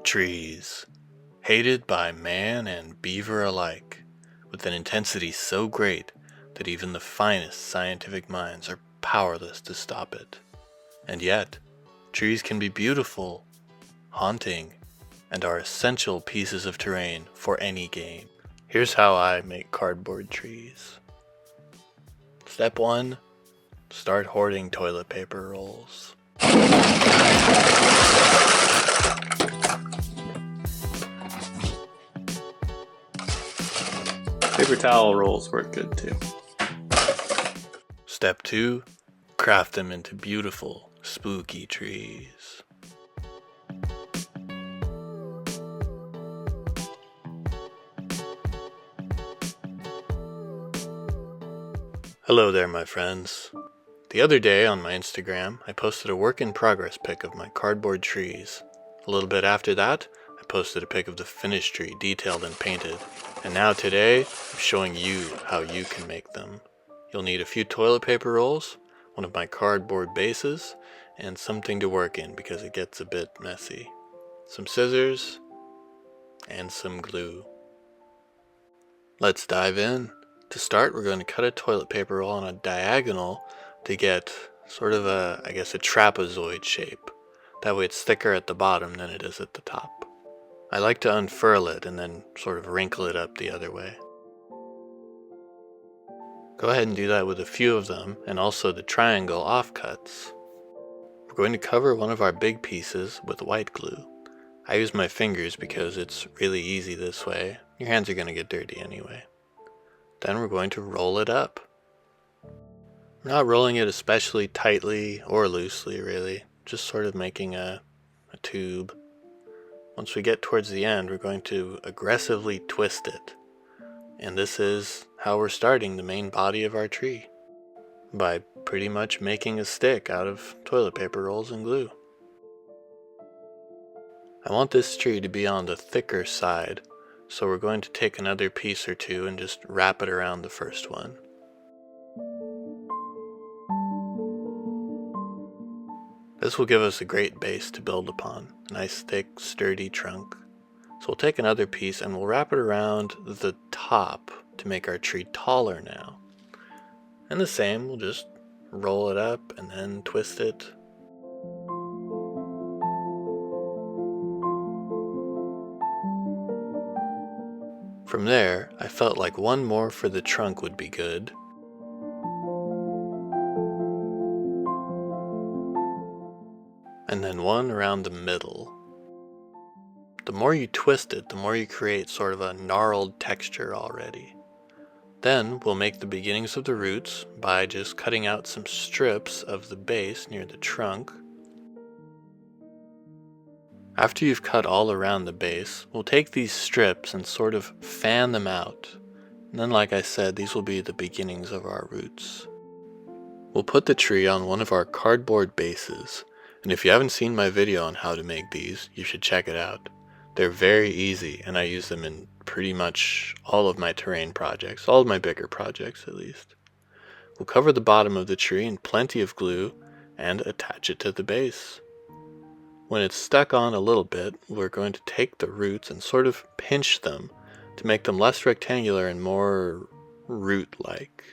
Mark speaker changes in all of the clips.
Speaker 1: Trees, hated by man and beaver alike, with an intensity so great that even the finest scientific minds are powerless to stop it. And yet, trees can be beautiful, haunting, and are essential pieces of terrain for any game. Here's how I make cardboard trees. Step 1. Start hoarding toilet paper rolls.
Speaker 2: Paper towel rolls work good too.
Speaker 1: Step 2. Craft them into beautiful, spooky trees. Hello there, my friends. The other day on my Instagram, I posted a work-in-progress pic of my cardboard trees. A little bit after that, I posted a pic of the finished tree, detailed and painted. And now today, I'm showing you how you can make them. You'll need a few toilet paper rolls, one of my cardboard bases, and something to work in because it gets a bit messy. Some scissors, and some glue. Let's dive in. To start, we're going to cut a toilet paper roll on a diagonal to get sort of a trapezoid shape. That way it's thicker at the bottom than it is at the top. I like to unfurl it and then sort of wrinkle it up the other way. Go ahead and do that with a few of them, and also the triangle offcuts. We're going to cover one of our big pieces with white glue. I use my fingers because it's really easy this way. Your hands are going to get dirty anyway. Then we're going to roll it up. I'm not rolling it especially tightly or loosely really, just sort of making a tube. Once we get towards the end, we're going to aggressively twist it. And this is how we're starting the main body of our tree, by pretty much making a stick out of toilet paper rolls and glue. I want this tree to be on the thicker side, so we're going to take another piece or two and just wrap it around the first one. This will give us a great base to build upon, a nice thick, sturdy trunk. So we'll take another piece and we'll wrap it around the top to make our tree taller now. And the same, we'll just roll it up and then twist it. From there, I felt like one more for the trunk would be good. And then one around the middle. The more you twist it, the more you create sort of a gnarled texture already. Then we'll make the beginnings of the roots by just cutting out some strips of the base near the trunk. After you've cut all around the base, we'll take these strips and sort of fan them out. And then, like I said, these will be the beginnings of our roots. We'll put the tree on one of our cardboard bases, and if you haven't seen my video on how to make these, you should check it out. They're very easy, and I use them in pretty much all of my terrain projects, all of my bigger projects at least. We'll cover the bottom of the tree in plenty of glue and attach it to the base. When it's stuck on a little bit, we're going to take the roots and sort of pinch them to make them less rectangular and more root-like.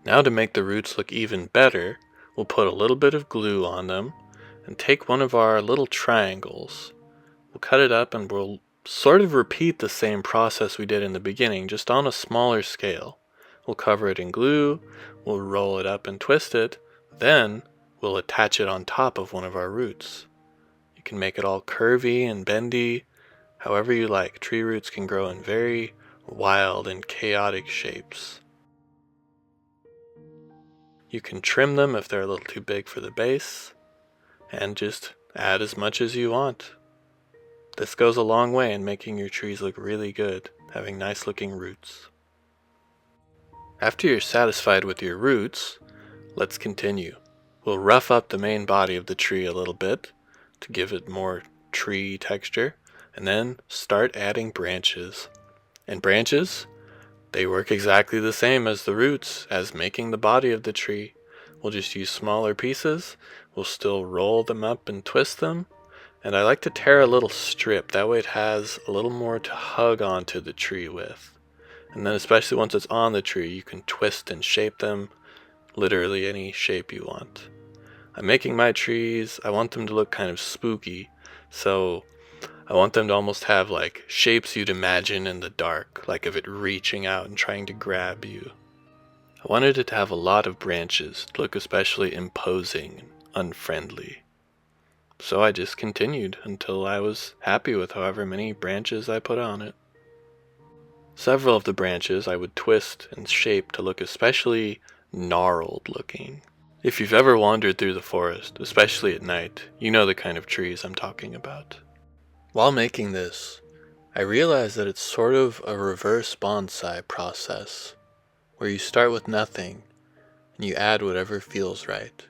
Speaker 1: Now to make the roots look even better, we'll put a little bit of glue on them and take one of our little triangles. We'll cut it up and we'll sort of repeat the same process we did in the beginning, just on a smaller scale. We'll cover it in glue, we'll roll it up and twist it, then we'll attach it on top of one of our roots. You can make it all curvy and bendy, however you like. Tree roots can grow in very wild and chaotic shapes. You can trim them if they're a little too big for the base, and just add as much as you want. This goes a long way in making your trees look really good, having nice looking roots. After you're satisfied with your roots, let's continue. We'll rough up the main body of the tree a little bit to give it more tree texture, and then start adding branches. And branches, they work exactly the same as the roots, as making the body of the tree. We'll just use smaller pieces, we'll still roll them up and twist them, And I like to tear a little strip, that way it has a little more to hug onto the tree with. And then especially once it's on the tree, you can twist and shape them literally any shape you want. I'm making my trees, I want them to look kind of spooky, so I want them to almost have like shapes you'd imagine in the dark, like of it reaching out and trying to grab you. I wanted it to have a lot of branches, to look especially imposing and unfriendly. So I just continued until I was happy with however many branches I put on it. Several of the branches I would twist and shape to look especially gnarled looking. If you've ever wandered through the forest, especially at night, you know the kind of trees I'm talking about. While making this, I realized that it's sort of a reverse bonsai process, where you start with nothing and you add whatever feels right.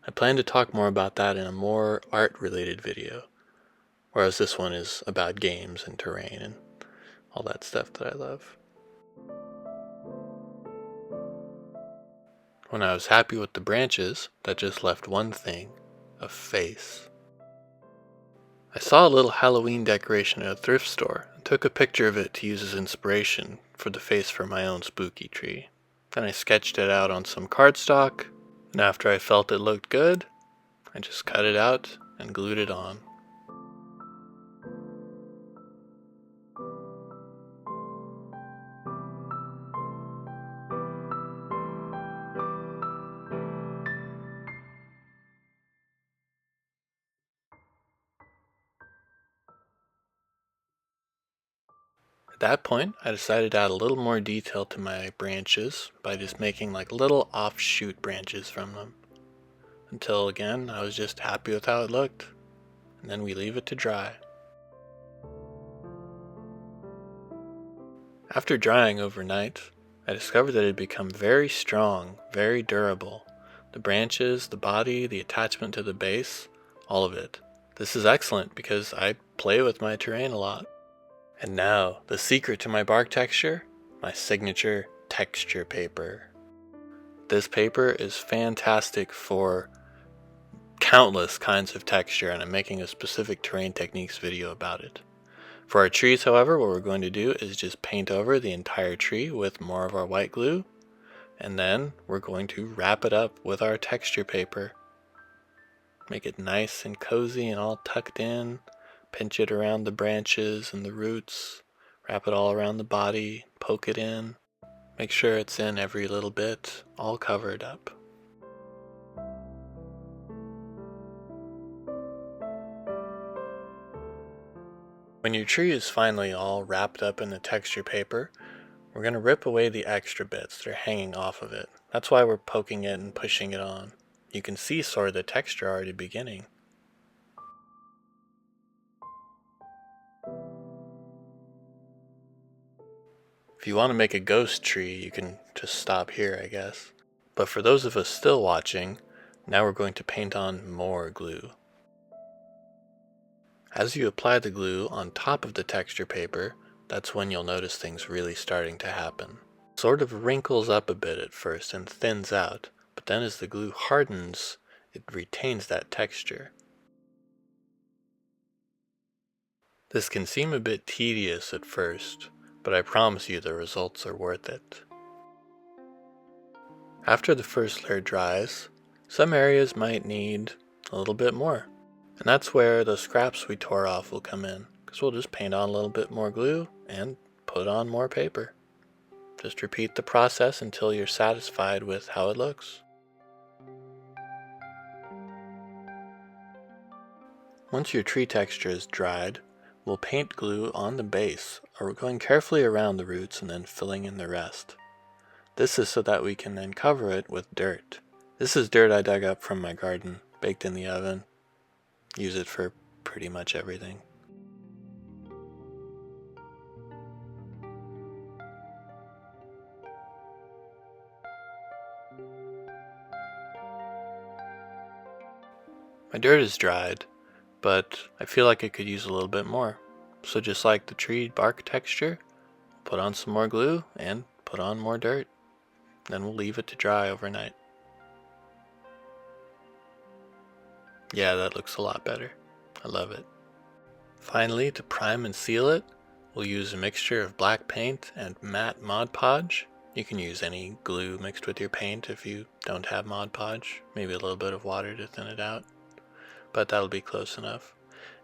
Speaker 1: I plan to talk more about that in a more art-related video, whereas this one is about games and terrain and all that stuff that I love. When I was happy with the branches, that just left one thing, a face. I saw a little Halloween decoration at a thrift store and took a picture of it to use as inspiration for the face for my own spooky tree. Then I sketched it out on some cardstock, and after I felt it looked good, I just cut it out and glued it on. At that point, I decided to add a little more detail to my branches by just making like little offshoot branches from them. Until again, I was just happy with how it looked, and then we leave it to dry. After drying overnight, I discovered that it had become very strong, very durable. The branches, the body, the attachment to the base, all of it. This is excellent because I play with my terrain a lot. And now, the secret to my bark texture, my signature texture paper. This paper is fantastic for countless kinds of texture, and I'm making a specific terrain techniques video about it. For our trees, however, what we're going to do is just paint over the entire tree with more of our white glue, and then we're going to wrap it up with our texture paper. Make it nice and cozy and all tucked in. Pinch it around the branches and the roots. Wrap it all around the body. Poke it in. Make sure it's in every little bit, all covered up. When your tree is finally all wrapped up in the texture paper, we're going to rip away the extra bits that are hanging off of it. That's why we're poking it and pushing it on. You can see sort of the texture already beginning. If you want to make a ghost tree, you can just stop here, I guess. But for those of us still watching, now we're going to paint on more glue. As you apply the glue on top of the texture paper, that's when you'll notice things really starting to happen. It sort of wrinkles up a bit at first and thins out, but then as the glue hardens, it retains that texture. This can seem a bit tedious at first, but I promise you the results are worth it. After the first layer dries, some areas might need a little bit more. And that's where the scraps we tore off will come in, because we'll just paint on a little bit more glue and put on more paper. Just repeat the process until you're satisfied with how it looks. Once your tree texture is dried, we'll paint glue on the base, or going carefully around the roots and then filling in the rest. This is so that we can then cover it with dirt. This is dirt I dug up from my garden, baked in the oven. Use it for pretty much everything. My dirt is dried, but I feel like it could use a little bit more. So just like the tree bark texture, put on some more glue and put on more dirt. Then we'll leave it to dry overnight. Yeah, that looks a lot better. I love it. Finally, to prime and seal it, we'll use a mixture of black paint and matte Mod Podge. You can use any glue mixed with your paint if you don't have Mod Podge. Maybe a little bit of water to thin it out, but that'll be close enough.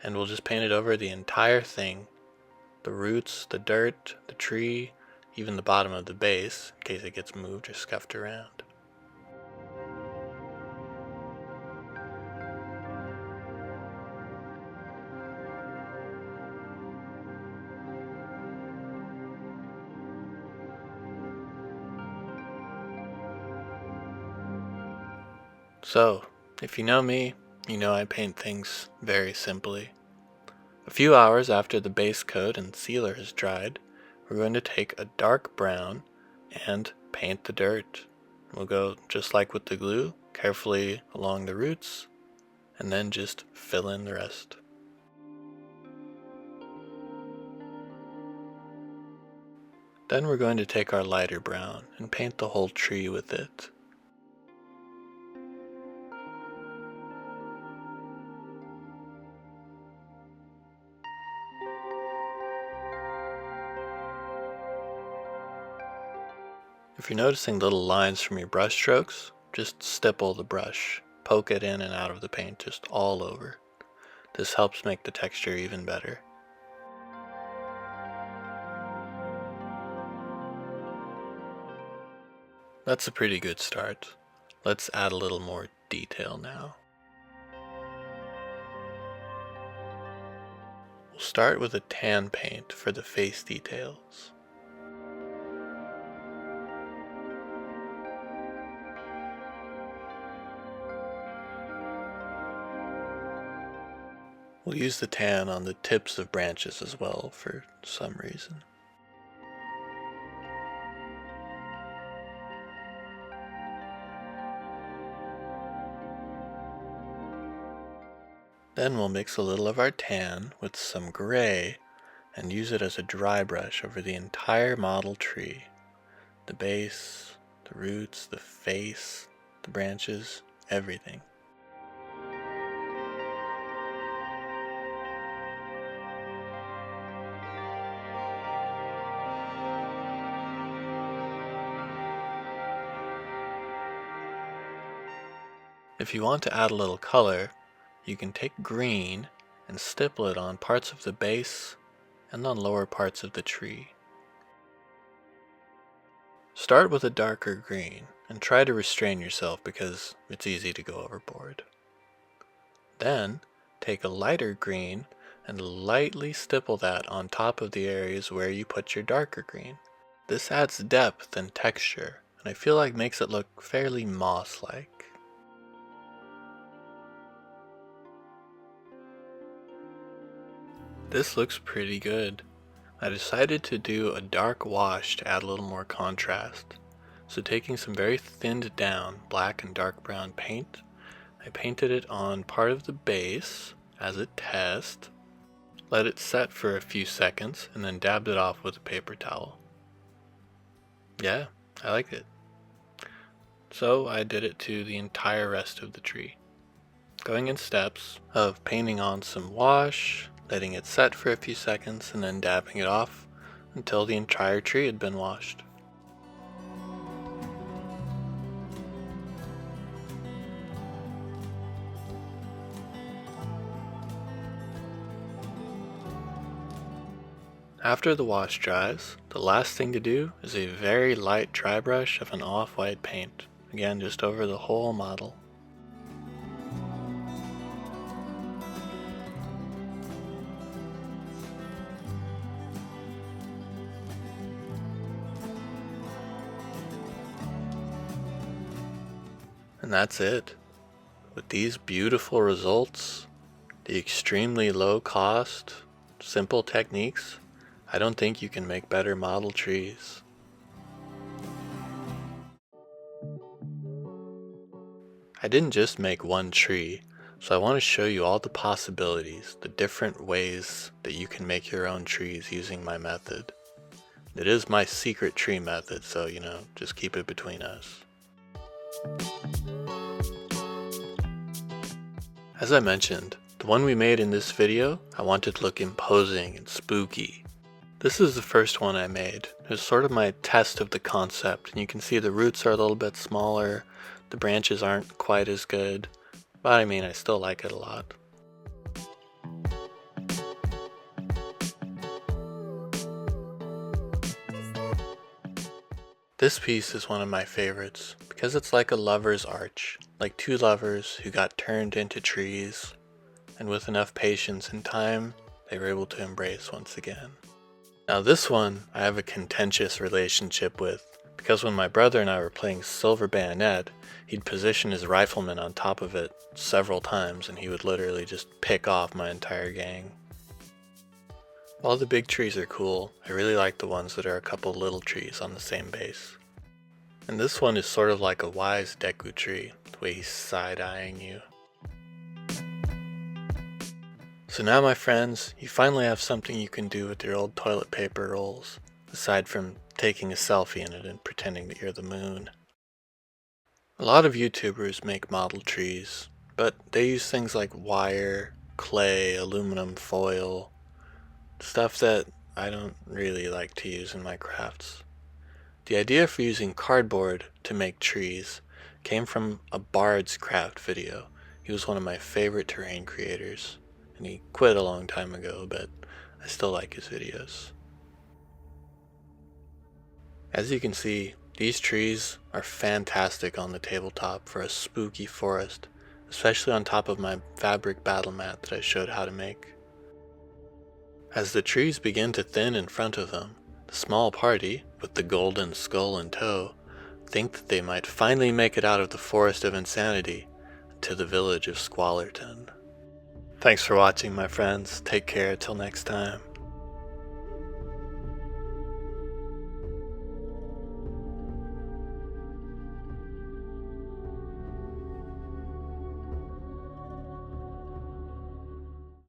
Speaker 1: And we'll just paint it over the entire thing. The roots, the dirt, the tree, even the bottom of the base, in case it gets moved or scuffed around. So, if you know me, you know I paint things very simply. A few hours after the base coat and sealer has dried, we're going to take a dark brown and paint the dirt. We'll go just like with the glue, carefully along the roots, and then just fill in the rest. Then we're going to take our lighter brown and paint the whole tree with it. If you're noticing little lines from your brush strokes, just stipple the brush, poke it in and out of the paint just all over. This helps make the texture even better. That's a pretty good start. Let's add a little more detail now. We'll start with a tan paint for the face details. We'll use the tan on the tips of branches as well for some reason. Then we'll mix a little of our tan with some gray and use it as a dry brush over the entire model tree. The base, the roots, the face, the branches, everything. If you want to add a little color, you can take green and stipple it on parts of the base and on lower parts of the tree. Start with a darker green and try to restrain yourself because it's easy to go overboard. Then take a lighter green and lightly stipple that on top of the areas where you put your darker green. This adds depth and texture, and I feel like makes it look fairly moss-like. This looks pretty good. I decided to do a dark wash to add a little more contrast. So taking some very thinned down black and dark brown paint, I painted it on part of the base as a test, let it set for a few seconds, and then dabbed it off with a paper towel. Yeah, I like it. So I did it to the entire rest of the tree, going in steps of painting on some wash, letting it set for a few seconds, and then dabbing it off until the entire tree had been washed. After the wash dries, the last thing to do is a very light dry brush of an off-white paint, again just over the whole model. And that's it. With these beautiful results, the extremely low cost, simple techniques, I don't think you can make better model trees. I didn't just make one tree, so I want to show you all the possibilities, the different ways that you can make your own trees using my method. It is my secret tree method, so just keep it between us. As I mentioned, the The one we made in this video, I wanted to look imposing and spooky. This is the first one I made. It was sort of my test of the concept, and you can see the roots are a little bit smaller, the branches aren't quite as good, but I mean, I still like it a lot. This piece is one of my favorites because it's like a lover's arch, like two lovers who got turned into trees, and with enough patience and time, they were able to embrace once again. Now this one I have a contentious relationship with, because when my brother and I were playing Silver Bayonet, he'd position his rifleman on top of it several times and he would literally just pick off my entire gang. While the big trees are cool, I really like the ones that are a couple little trees on the same base. And this one is sort of like a wise Deku tree, the way he's side-eyeing you. So now my friends, you finally have something you can do with your old toilet paper rolls, aside from taking a selfie in it and pretending that you're the moon. A lot of YouTubers make model trees, but they use things like wire, clay, aluminum foil, stuff that I don't really like to use in my crafts. The idea for using cardboard to make trees came from a Bard's craft video. He was one of my favorite terrain creators, and he quit a long time ago, but I still like his videos. As you can see, these trees are fantastic on the tabletop for a spooky forest, especially on top of my fabric battle mat that I showed how to make. As the trees begin to thin in front of them, the small party, with the golden skull in tow, think that they might finally make it out of the forest of insanity to the village of Squallerton. Thanks for watching, my friends. Take care till next time.